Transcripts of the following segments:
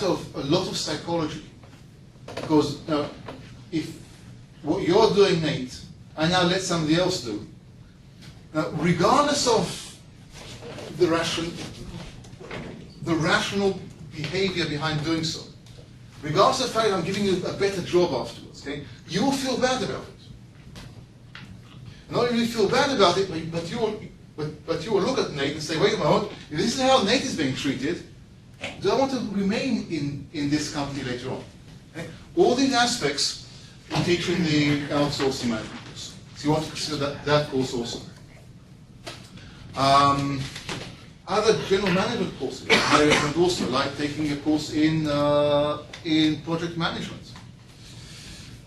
of a lot of psychology, because if what you're doing, Nate, I now let somebody else do, regardless of the rational behavior behind doing so, regardless of the fact that I'm giving you a better job afterwards, okay, you will feel bad about it. Not only feel bad about it, but you will look at Nate and say, wait a moment, if this is how Nate is being treated, do I want to remain in this company later on? Okay? All these aspects we teach in the outsourcing management course. So you want to consider that course also. Other general management courses, management also, like taking a course in project management.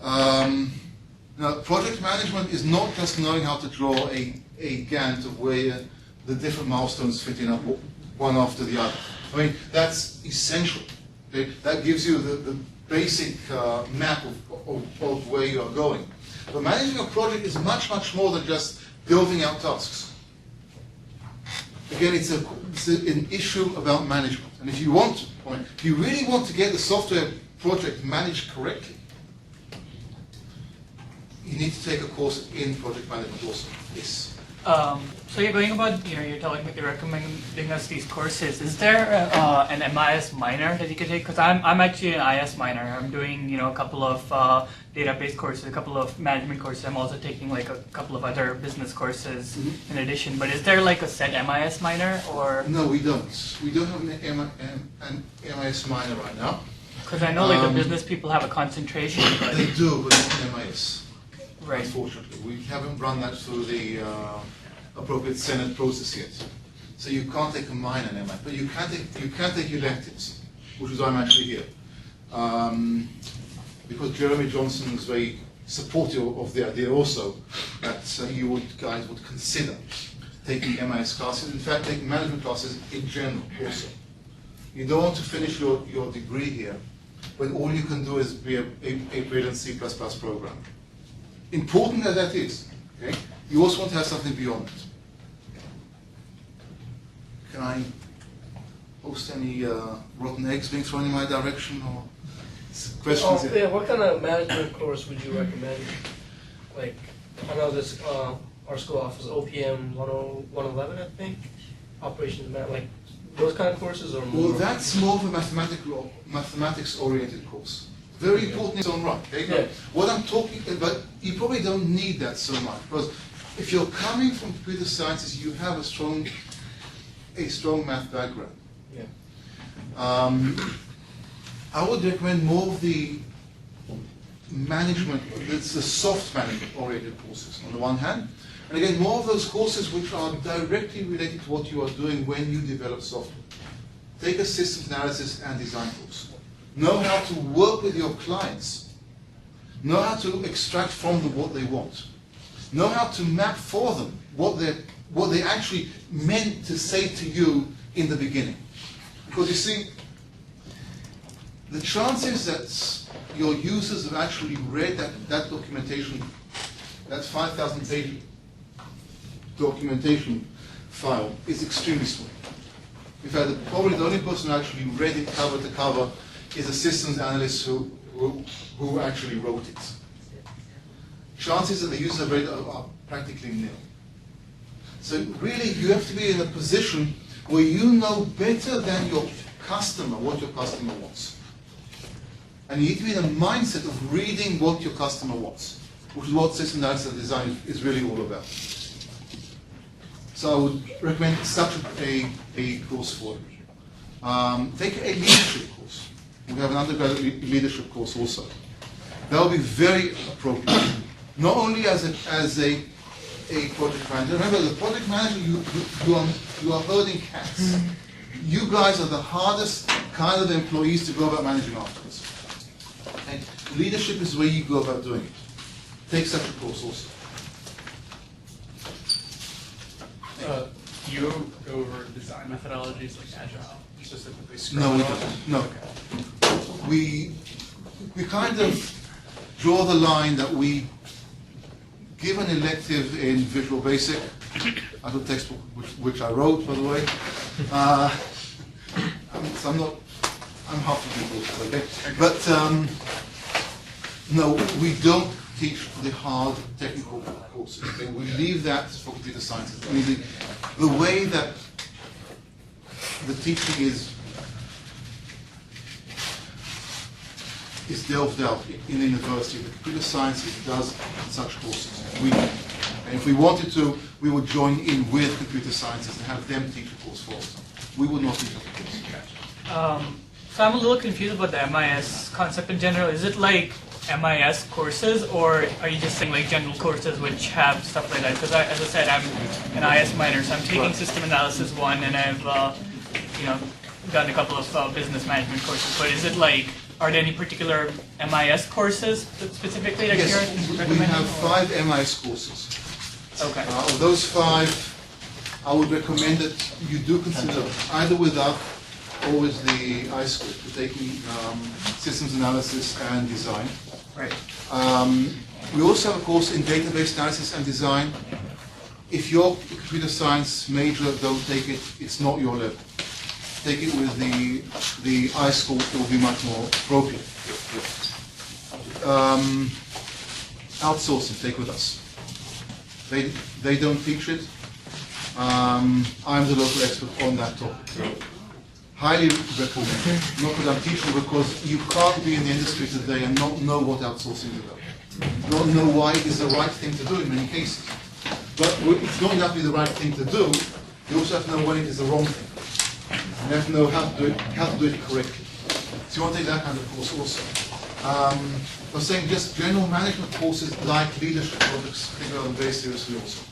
Now, project management is not just knowing how to draw a Gantt of where the different milestones fit in one after the other. I mean, that's essential. Okay? That gives you the basic map of where you are going. But managing a project is much, much more than just building out tasks. Again, it's an issue about management. And if you really want to get the software project managed correctly, you need to take a course in project management also. Yes. So you're going about, you're recommending us these courses. Is there an MIS minor that you could take? Because I'm actually an IS minor. I'm doing, a couple of database courses, a couple of management courses. I'm also taking like a couple of other business courses in addition. But is there like a set MIS minor or? No, we don't. We don't have an MIS minor right now. Because I know like the business people have a concentration. But they do, but not an MIS. Right. Unfortunately, we haven't run that through the appropriate Senate process yet. So you can't take a minor in MI, but you can take electives, which is why I'm actually here. Because Jeremy Johnson is very supportive of the idea also that you guys would consider taking MIS classes, in fact taking management classes in general also. You don't want to finish your degree here when all you can do is be a brilliant C++ programmer. Important as that is, okay? You also want to have something beyond it. Can I post any rotten eggs being thrown in my direction or questions? Yeah, what kind of management course would you recommend? Like, I know this, our school offers OPM 111, I think, operations, like those kind of courses or more? Well, that's more of a mathematics-oriented course. Very important in its own right. Okay? Yeah. What I'm talking about, you probably don't need that so much, because if you're coming from computer sciences, you have a strong math background. Yeah. I would recommend more of the management, it's the soft management-oriented courses on the one hand, and again, more of those courses which are directly related to what you are doing when you develop software. Take a systems analysis and design course. Know how to work with your clients. Know how to extract from them what they want. Know how to map for them what they actually meant to say to you in the beginning. Because you see, the chances that your users have actually read that documentation, that 5,000 page documentation file, is extremely small. In fact, probably the only person who actually read it cover to cover is a systems analyst who actually wrote it. Chances that the user read it are practically nil. So really, you have to be in a position where you know better than your customer what your customer wants. And you need to be in a mindset of reading what your customer wants, which is what system analysis and design is really all about. So I would recommend such a course for you. Take a leadership course. We have an undergraduate leadership course also. That will be very appropriate. Not only as a project manager. Remember, the project manager, you are herding cats. You guys are the hardest kind of employees to go about managing afterwards. Okay? Leadership is where you go about doing it. Take such a course also. Do you go over design methodologies like Agile, specifically Scrum? No, we don't. No. We kind of draw the line that we give an elective in Visual Basic, out of textbook which I wrote, by the way. So I'm half of the courses, okay? But no, we don't teach the hard technical courses. Okay? We leave that for computer sciences. I mean, the way that the teaching is delved out in the university. The computer sciences does such courses. We do. And if we wanted to, we would join in with computer sciences and have them teach a course for us. We would not teach a course. So I'm a little confused about the MIS concept in general. Is it like MIS courses, or are you just saying like general courses which have stuff like that? Because as I said, I'm an IS minor, so I'm taking System Analysis 1, and I've gotten a couple of business management courses. But is it like, are there any particular MIS courses specifically that Yes, you're recommending? we have 5 MIS courses. Okay. Of those 5, I would recommend that you do consider either without or with the iSchool for taking systems analysis and design. Right. We also have a course in database analysis and design. If you're a computer science major, don't take it. It's not your level. Take it with the iSchool. It will be much more appropriate. Outsourcing, take with us. They don't teach it. I'm the local expert on that topic. So highly recommend. Not that I'm teaching, because you can't be in the industry today and not know what outsourcing is about. Not know why it is the right thing to do in many cases. But it's not enough to be the right thing to do. You also have to know when it is the wrong thing. You have to know how to do it correctly. So you want to take that kind of course also. I was saying just general management courses like leadership topics, take them very seriously also.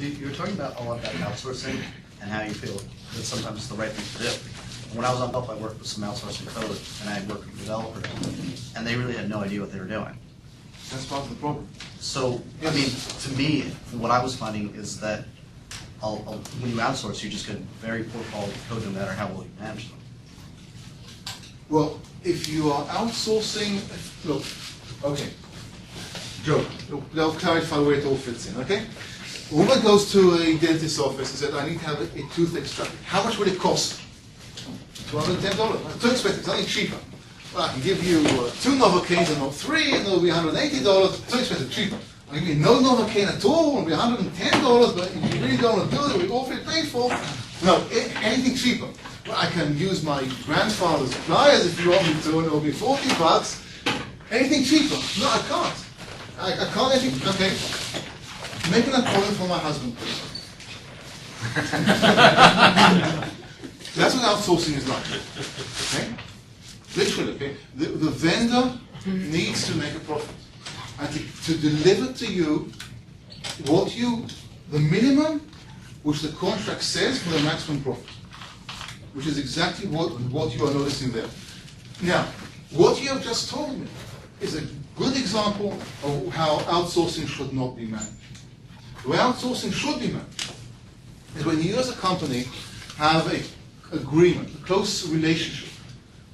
You were talking about a lot about outsourcing and how you feel that sometimes it's the right thing to do. When I was on help, I worked with some outsourcing code, and I worked with developers, and they really had no idea what they were doing. That's part of the problem. So, I mean, to me, what I was finding is that when you outsource, you just get very poor quality code no matter how well you manage them. Well, if you are outsourcing, look, okay, Joe, I'll clarify where it all fits in, okay? A woman goes to a dentist's office and said, I need to have a tooth extracted. How much will it cost? $210. Too expensive, something cheaper. Well, I can give you 2 Novocaines and not 3, and it'll be $180. Too expensive, cheaper. I can give you no Novocaine at all, it'll be $110, but if you really don't want to do it, we awfully pay for. No, anything cheaper. Well, I can use my grandfather's pliers if you want me to, and it'll be $40. Anything cheaper? No, I can't. I can't anything. Okay. Make an appointment for my husband, please. That's what outsourcing is like. Okay? Literally, okay? The vendor needs to make a profit. And to deliver to you the minimum which the contract says for the maximum profit. Which is exactly what you are noticing there. Now, what you have just told me is a good example of how outsourcing should not be managed. The way outsourcing should be managed is when you as a company have an agreement, a close relationship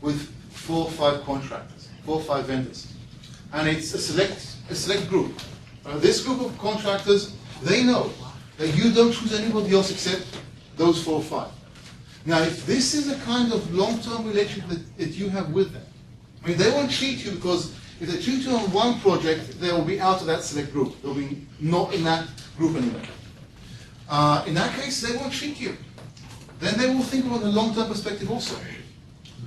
with 4 or 5 contractors, 4 or 5 vendors, and it's a select group. This group of contractors, they know that you don't choose anybody else except those 4 or 5. Now, if this is a kind of long-term relationship that you have with them, I mean, they won't cheat you, because if they cheat you on one project, they will be out of that select group. They'll be not in that group anymore. In that case, they won't cheat you. Then they will think about the long-term perspective also.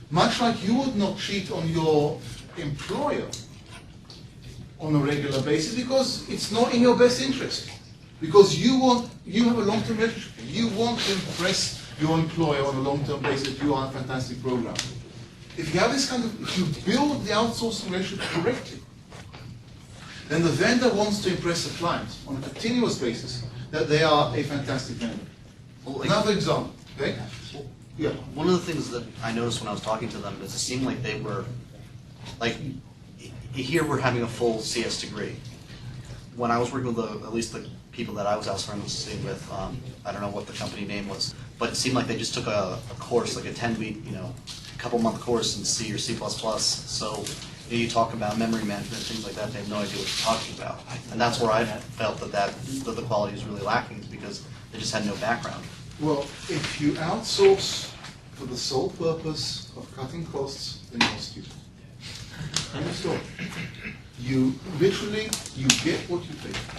Much like you would not cheat on your employer on a regular basis, because it's not in your best interest. Because you have a long-term relationship. You want to impress your employer on a long-term basis that you are a fantastic programmer. If you have this if you build the outsourcing relationship correctly, then the vendor wants to impress the client on a continuous basis that they are a fantastic vendor. Well, Another example, okay? Yeah. One of the things that I noticed when I was talking to them is it seemed like they were, like, here we're having a full CS degree. When I was working with at least the people that I was outsourcing with, I don't know what the company name was, but it seemed like they just took a course, like a 10-week, couple-month course in C or C++. So you talk about memory management, things like that, they have no idea what you're talking about. And that's where I felt that the quality is really lacking, because they just had no background. Well, if you outsource for the sole purpose of cutting costs, then you're stupid. End of story. You literally, you get what you pay for.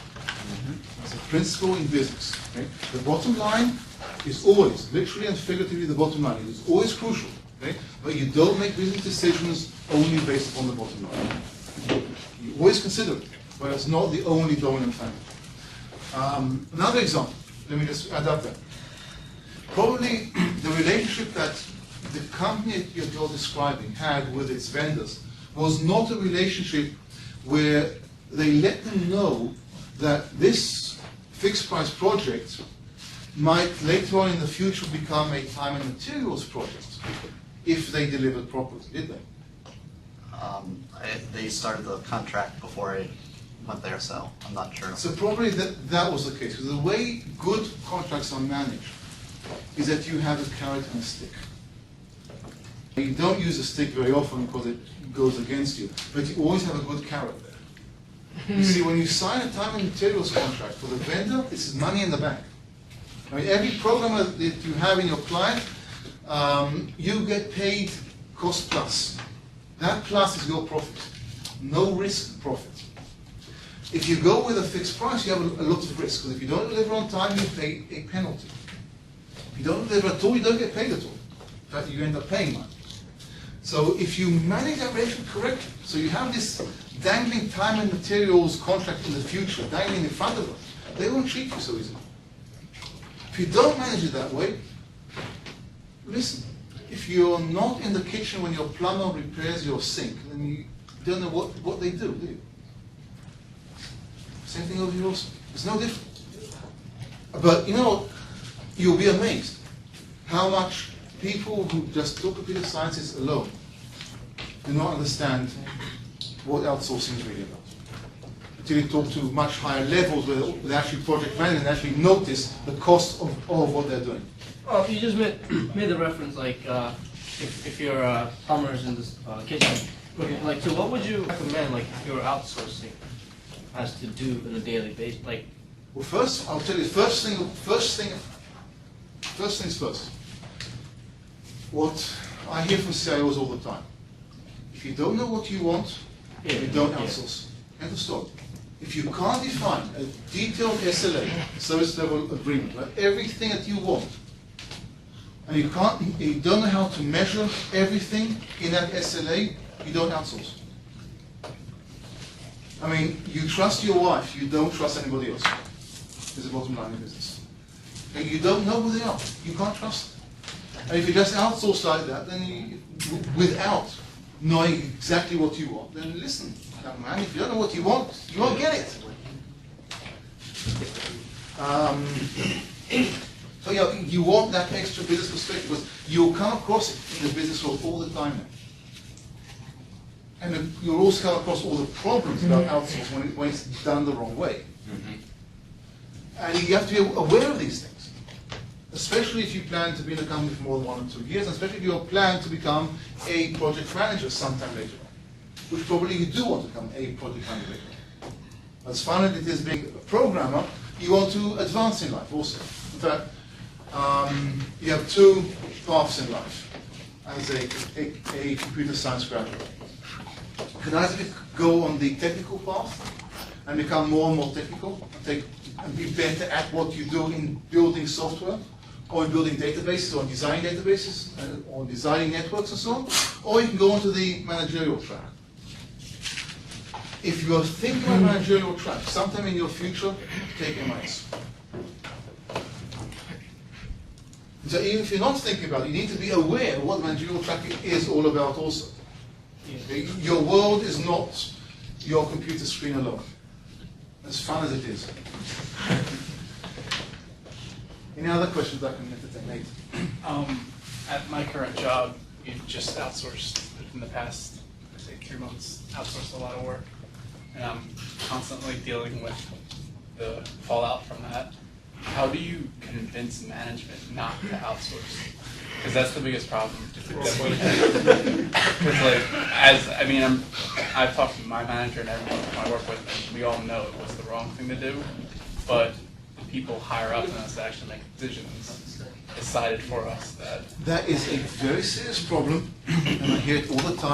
That's a principle in business. Okay? The bottom line is always, literally and figuratively, the bottom line. It is always crucial. Okay? But you don't make business decisions only based upon the bottom line. You always consider it, but it's not the only dominant factor. Another example, let me just add up that. Probably the relationship that the company you're describing had with its vendors was not a relationship where they let them know that this fixed price project might later on in the future become a time and materials project if they delivered properly, did they? They started the contract before I went there, so I'm not sure. So probably that was the case. Because the way good contracts are managed is that you have a carrot and a stick. You don't use a stick very often because it goes against you, but you always have a good carrot there. You see, when you sign a time and materials contract for the vendor, this is money in the bank. I mean, every programmer that you have in your client, you get paid cost plus. That plus is your profit. No risk profit. If you go with a fixed price, you have a lot of risk, because if you don't deliver on time, you pay a penalty. If you don't deliver at all, you don't get paid at all. In fact, you end up paying money. So if you manage that relationship correctly, so you have this dangling time and materials contract in the future, dangling in front of them, they won't cheat you so easily. If you don't manage it that way, listen, if you're not in the kitchen when your plumber repairs your sink, then you don't know what they do you? Same thing over here also. It's no different. But you know, you'll be amazed how much people who just do computer sciences alone do not understand what outsourcing is really about. Until you talk to much higher levels with actually project management and actually notice the cost of what they're doing. Oh, you just made the reference, like, if you're plumbers in this kitchen, like, so what would you recommend, like, if you're outsourcing, has to do on a daily basis, like? Well, first, I'll tell you, first things first. What I hear from CIOs all the time: if you don't know what you want, you don't outsource. End of story. If you can't define a detailed SLA, service level agreement, like everything that you want, and you don't know how to measure everything in that SLA, you don't outsource. I mean, you trust your wife, you don't trust anybody else. Is the bottom line in business. And you don't know who they are, you can't trust them. And if you just outsource like that, then without knowing exactly what you want, then listen, young man, if you don't know what you won't get it. So you want that extra business perspective, because you'll come across it in the business world all the time now. And you'll also come across all the problems about outsourcing when it's done the wrong way. And you have to be aware of these things, especially if you plan to be in a company for more than 1 or 2 years, and especially if you plan to become a project manager sometime later on, which probably you do want to become a project manager later on. As fun as it is being a programmer, you want to advance in life also. In fact, you have 2 paths in life as a computer science graduate. You can either go on the technical path and become more and more technical, and be better at what you do in building software, or in building databases, or designing databases, or designing networks and so on, or you can go onto the managerial track. If you're thinking about managerial track, sometime in your future, take MIS. So even if you're not thinking about it, you need to be aware of what managerial track is all about also. Your world is not your computer screen alone, as fun as it is. Any other questions I can entertain later? At my current job, we've just outsourced in the past, say, 3 months, outsourced a lot of work. And I'm constantly dealing with the fallout from that. How do you convince management not to outsource? Because that's the biggest problem. Because I've talked to my manager and everyone I work with, and we all know it was the wrong thing to do. But the people higher up than us that actually make decisions decided for us that That is a very serious problem, and I hear it all the time.